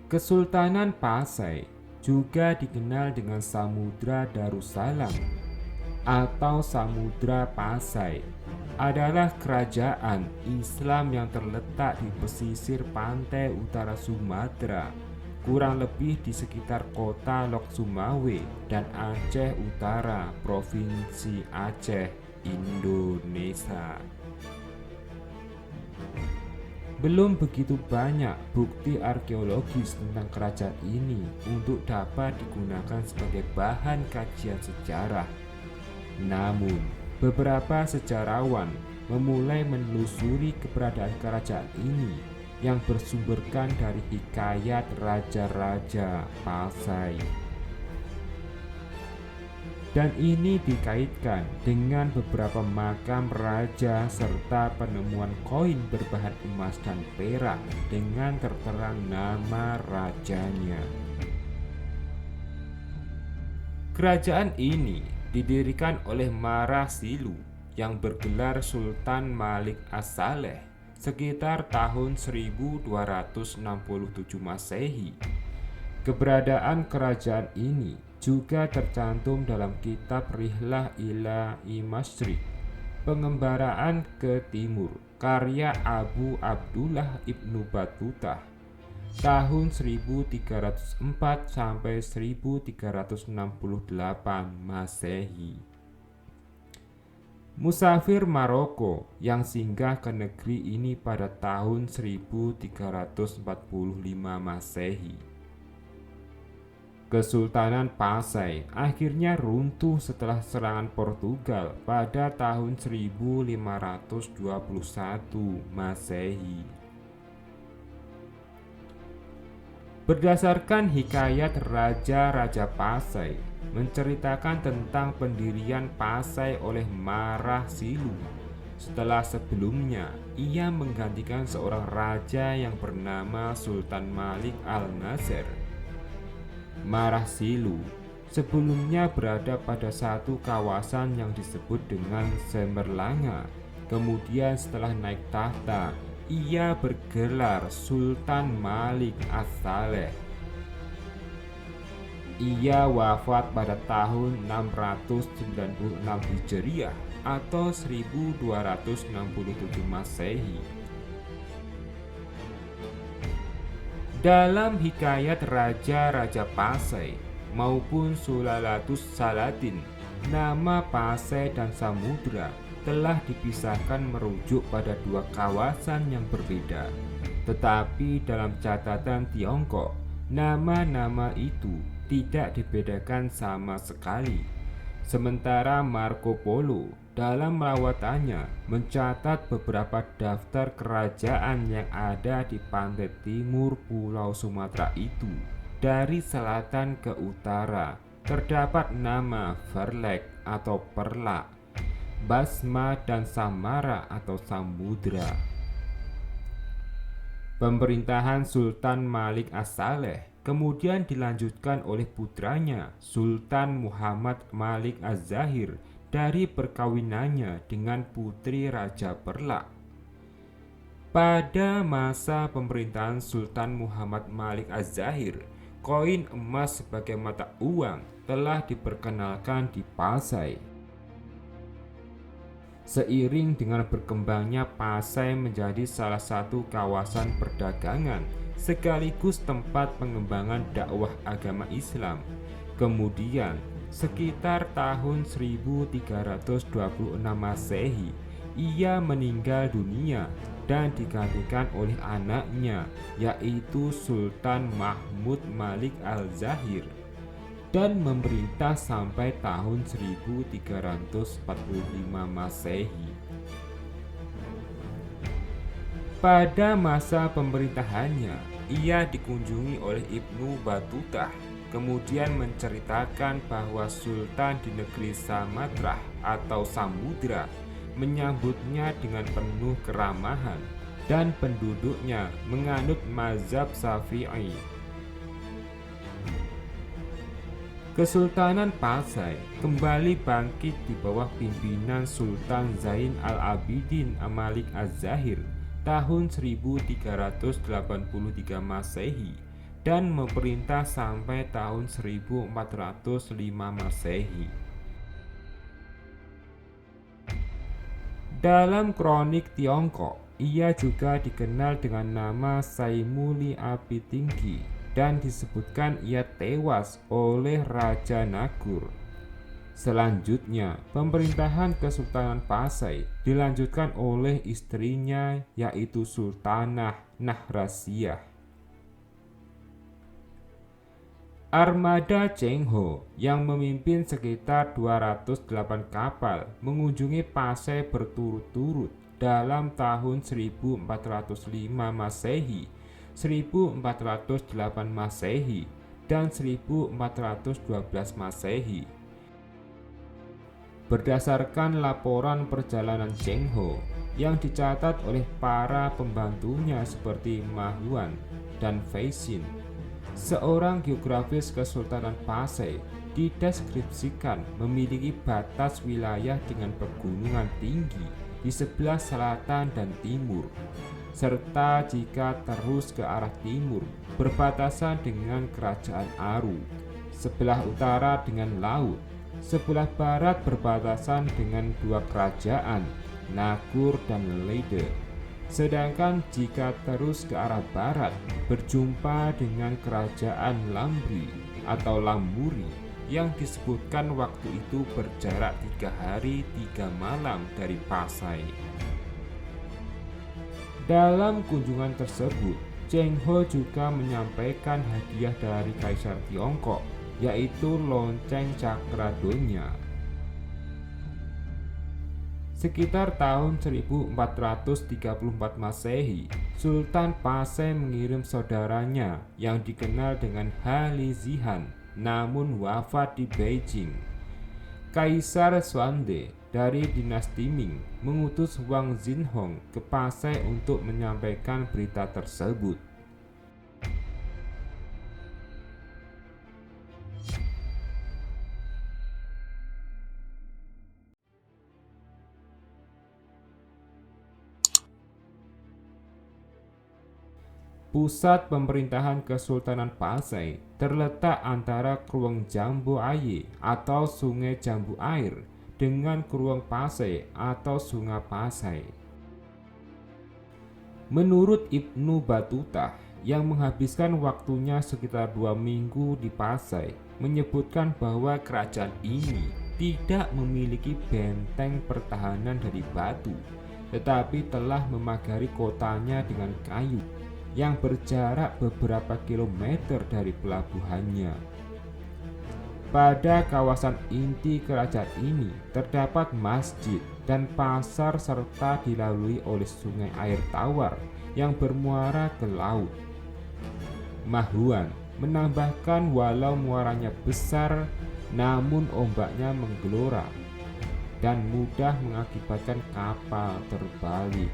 Kesultanan Pasai juga dikenal dengan Samudra Darussalam atau Samudra Pasai, adalah kerajaan Islam yang terletak di pesisir pantai utara Sumatera, kurang lebih di sekitar kota Lok Sumawe dan Aceh Utara, Provinsi Aceh, Indonesia. Belum begitu banyak bukti arkeologis tentang kerajaan ini untuk dapat digunakan sebagai bahan kajian sejarah. Namun, beberapa sejarawan memulai menelusuri keberadaan kerajaan ini yang bersumberkan dari hikayat raja-raja Pasai. Dan ini dikaitkan dengan beberapa makam raja serta penemuan koin berbahan emas dan perak dengan tertera nama rajanya. Kerajaan ini didirikan oleh Marah Silu yang bergelar Sultan Malik As-Saleh sekitar tahun 1267 Masehi. Keberadaan kerajaan ini juga tercantum dalam kitab Rihlah ila Masyriq, Pengembaraan ke Timur, karya Abu Abdullah Ibnu Battuta tahun 1304 sampai 1368 Masehi. Musafir Maroko yang singgah ke negeri ini pada tahun 1345 Masehi. Kesultanan Pasai akhirnya runtuh setelah serangan Portugal pada tahun 1521 Masehi. Berdasarkan hikayat raja-raja Pasai menceritakan tentang pendirian Pasai oleh Marah Silu. Setelah sebelumnya ia menggantikan seorang raja yang bernama Sultan Malik Al-Nasir. Marah Silu sebelumnya berada pada satu kawasan yang disebut dengan Cemerlanga. Kemudian setelah naik tahta, ia bergelar Sultan Malik As-Saleh. Ia wafat pada tahun 696 Hijriah atau 1267 Masehi. Dalam hikayat raja-raja Pasai maupun Sulalatus Salatin, nama Pasai dan Samudra telah dipisahkan merujuk pada dua kawasan yang berbeda. Tetapi dalam catatan Tiongkok, nama-nama itu tidak dibedakan sama sekali. Sementara Marco Polo dalam lawatannya mencatat beberapa daftar kerajaan yang ada di pantai timur Pulau Sumatera itu. Dari selatan ke utara terdapat nama Verlek atau Perlak, Basma dan Samara atau Samudra. Pemerintahan Sultan Malik As-Saleh kemudian dilanjutkan oleh putranya Sultan Muhammad Malik Az-Zahir dari perkawinannya dengan putri Raja Perlak. Pada masa pemerintahan Sultan Muhammad Malik Az-Zahir, koin emas sebagai mata uang telah diperkenalkan di Pasai. Seiring dengan berkembangnya Pasai menjadi salah satu kawasan perdagangan sekaligus tempat pengembangan dakwah agama Islam. Kemudian sekitar tahun 1326 Masehi, ia meninggal dunia dan digantikan oleh anaknya, yaitu Sultan Mahmud Malik Al-Zahir, dan memerintah sampai tahun 1345 Masehi. Pada masa pemerintahannya, ia dikunjungi oleh Ibnu Battuta, kemudian menceritakan bahwa Sultan di negeri Samatrah atau Samudra menyambutnya dengan penuh keramahan dan penduduknya menganut mazhab Syafi'i. Kesultanan Pasai kembali bangkit di bawah pimpinan Sultan Zain al-Abidin Malik Az-Zahir tahun 1383 Masehi dan memerintah sampai tahun 1405 Masehi. Dalam kronik Tiongkok, ia juga dikenal dengan nama Saimuli Api Tinggi dan disebutkan ia tewas oleh Raja Nagur. Selanjutnya, pemerintahan Kesultanan Pasai dilanjutkan oleh istrinya yaitu Sultanah Nahrasiyah. Armada Cheng Ho yang memimpin sekitar 208 kapal mengunjungi Pasai berturut-turut dalam tahun 1405 Masehi, 1408 Masehi, dan 1412 Masehi. Berdasarkan laporan perjalanan Cheng Ho yang dicatat oleh para pembantunya seperti Ma Huan dan Fei Xin, seorang geografis Kesultanan Pasai dideskripsikan memiliki batas wilayah dengan pegunungan tinggi di sebelah selatan dan timur, serta jika terus ke arah timur berbatasan dengan Kerajaan Aru, sebelah utara dengan laut, sebelah barat berbatasan dengan dua kerajaan, Nagur dan Lede. Sedangkan jika terus ke arah barat berjumpa dengan Kerajaan Lambri atau Lamburi yang disebutkan waktu itu berjarak 3 hari 3 malam dari Pasai. Dalam kunjungan tersebut, Cheng Ho juga menyampaikan hadiah dari Kaisar Tiongkok, yaitu lonceng Cakradonya. Sekitar tahun 1434 Masehi, Sultan Pasai mengirim saudaranya yang dikenal dengan Hali Zihan, namun wafat di Beijing. Kaisar Xuande dari dinasti Ming mengutus Wang Xinhong ke Pasai untuk menyampaikan berita tersebut. Pusat pemerintahan Kesultanan Pasai terletak antara Krueng Jambu Aye atau Sungai Jambu Air dengan Krueng Pasai atau Sungai Pasai. Menurut Ibnu Battuta yang menghabiskan waktunya sekitar 2 minggu di Pasai, menyebutkan bahwa kerajaan ini tidak memiliki benteng pertahanan dari batu, tetapi telah memagari kotanya dengan kayu yang berjarak beberapa kilometer dari pelabuhannya. Pada kawasan inti kerajaan ini terdapat masjid dan pasar serta dilalui oleh sungai air tawar yang bermuara ke laut. Ma Huan menambahkan walau muaranya besar, namun ombaknya menggelora dan mudah mengakibatkan kapal terbalik.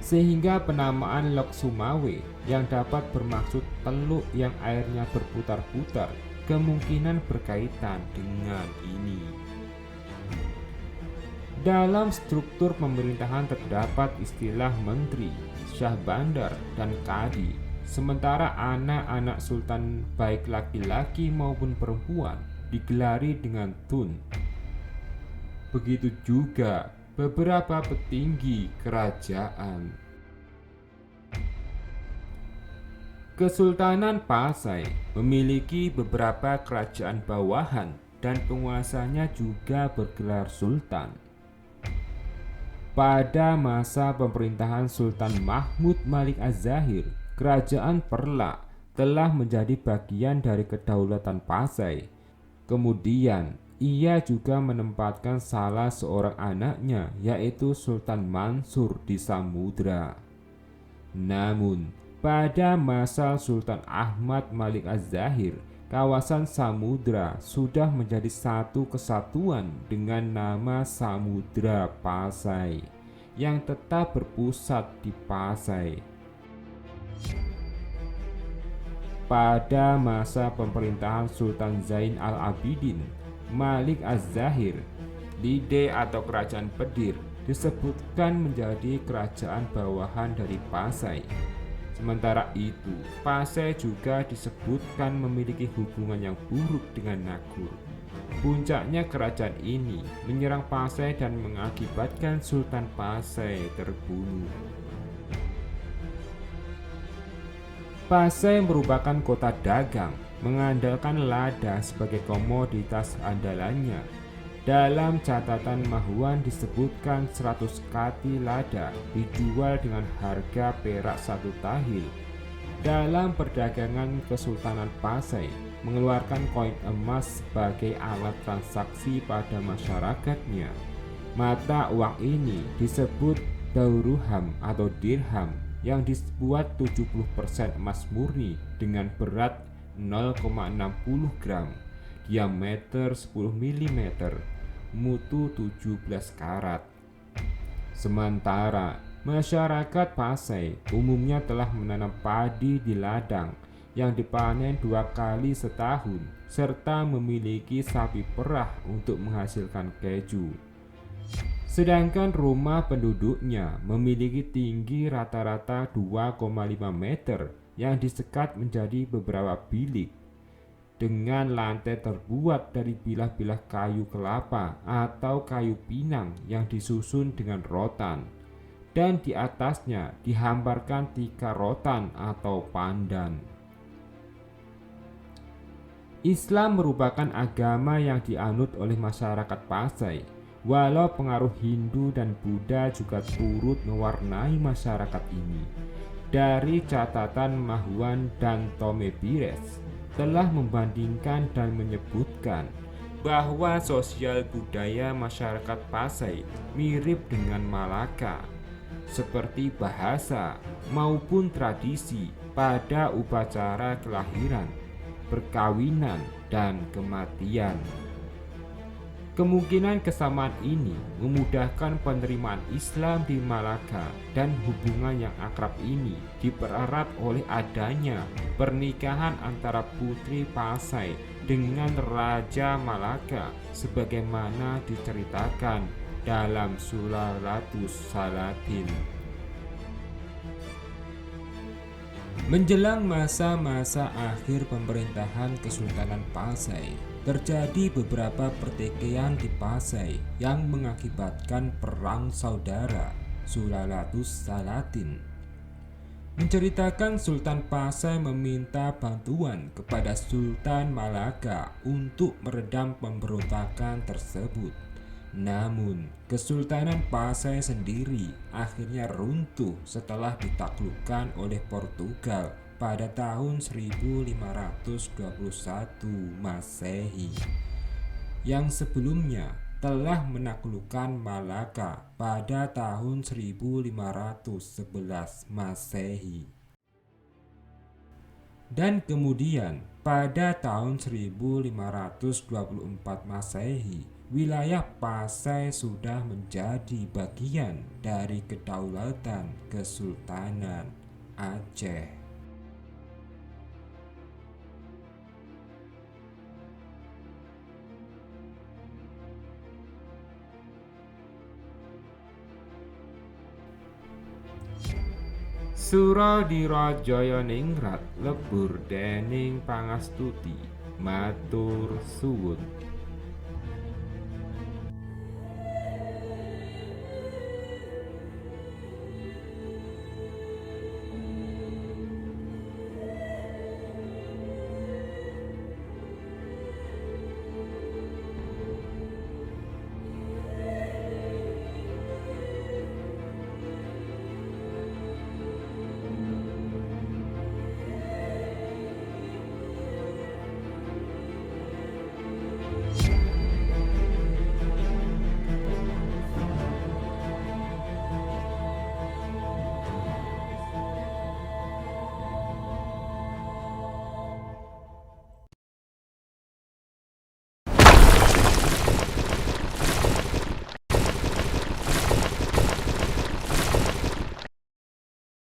Sehingga penamaan Lok Sumawe yang dapat bermaksud teluk yang airnya berputar-putar kemungkinan berkaitan dengan ini. Dalam struktur pemerintahan terdapat istilah menteri, syah bandar, dan kadi, sementara anak-anak sultan baik laki-laki maupun perempuan digelari dengan tun. Begitu juga beberapa petinggi kerajaan. Kesultanan Pasai memiliki beberapa kerajaan bawahan dan penguasanya juga bergelar sultan. Pada masa pemerintahan Sultan Mahmud Malik Az-Zahir, kerajaan Perlak telah menjadi bagian dari kedaulatan Pasai. Kemudian ia juga menempatkan salah seorang anaknya, yaitu Sultan Mansur, di Samudra. Namun, pada masa Sultan Ahmad Malik Az-Zahir, kawasan Samudra sudah menjadi satu kesatuan dengan nama Samudra Pasai, yang tetap berpusat di Pasai. Pada masa pemerintahan Sultan Zain al-Abidin Malik Az-Zahir, Lide atau Kerajaan Pedir disebutkan menjadi kerajaan bawahan dari Pasai. Sementara itu, Pasai juga disebutkan memiliki hubungan yang buruk dengan Nagur. Puncaknya kerajaan ini menyerang Pasai dan mengakibatkan Sultan Pasai terbunuh. Pasai merupakan kota dagang, mengandalkan lada sebagai komoditas andalannya. Dalam catatan Mahuan disebutkan 100 kati lada dijual dengan harga perak 1 tahil. Dalam perdagangan Kesultanan Pasai mengeluarkan koin emas sebagai alat transaksi pada masyarakatnya. Mata uang ini disebut dauruham atau dirham yang dibuat 70% emas murni dengan berat 0,60 gram, diameter 10 mm, mutu 17 karat. Sementara masyarakat Pasai umumnya telah menanam padi di ladang yang dipanen 2 kali setahun serta memiliki sapi perah untuk menghasilkan keju. Sedangkan rumah penduduknya memiliki tinggi rata-rata 2,5 meter yang disekat menjadi beberapa bilik dengan lantai terbuat dari bilah-bilah kayu kelapa atau kayu pinang yang disusun dengan rotan, dan di atasnya dihamparkan tikar rotan atau pandan. Islam merupakan agama yang dianut oleh masyarakat Pasai, walau pengaruh Hindu dan Buddha juga turut mewarnai masyarakat ini. Dari catatan Mahuan dan Tome Pires telah membandingkan dan menyebutkan bahwa sosial budaya masyarakat Pasai mirip dengan Malaka, seperti bahasa maupun tradisi pada upacara kelahiran, perkawinan, dan kematian. Kemungkinan kesamaan ini memudahkan penerimaan Islam di Malaka, dan hubungan yang akrab ini dipererat oleh adanya pernikahan antara putri Pasai dengan Raja Malaka sebagaimana diceritakan dalam Sulalatus Salatin. Menjelang masa-masa akhir pemerintahan Kesultanan Pasai, terjadi beberapa pertikaian di Pasai yang mengakibatkan perang saudara Sulalatus Salatin. Menceritakan Sultan Pasai meminta bantuan kepada Sultan Malaka untuk meredam pemberontakan tersebut. Namun, Kesultanan Pasai sendiri akhirnya runtuh setelah ditaklukkan oleh Portugal pada tahun 1521 Masehi, yang sebelumnya telah menaklukkan Malaka pada tahun 1511 Masehi. Dan kemudian pada tahun 1524 Masehi, wilayah Pasai sudah menjadi bagian dari kedaulatan Kesultanan Aceh. Sura Dira Jayaningrat lebur dening pangastuti matur suwun.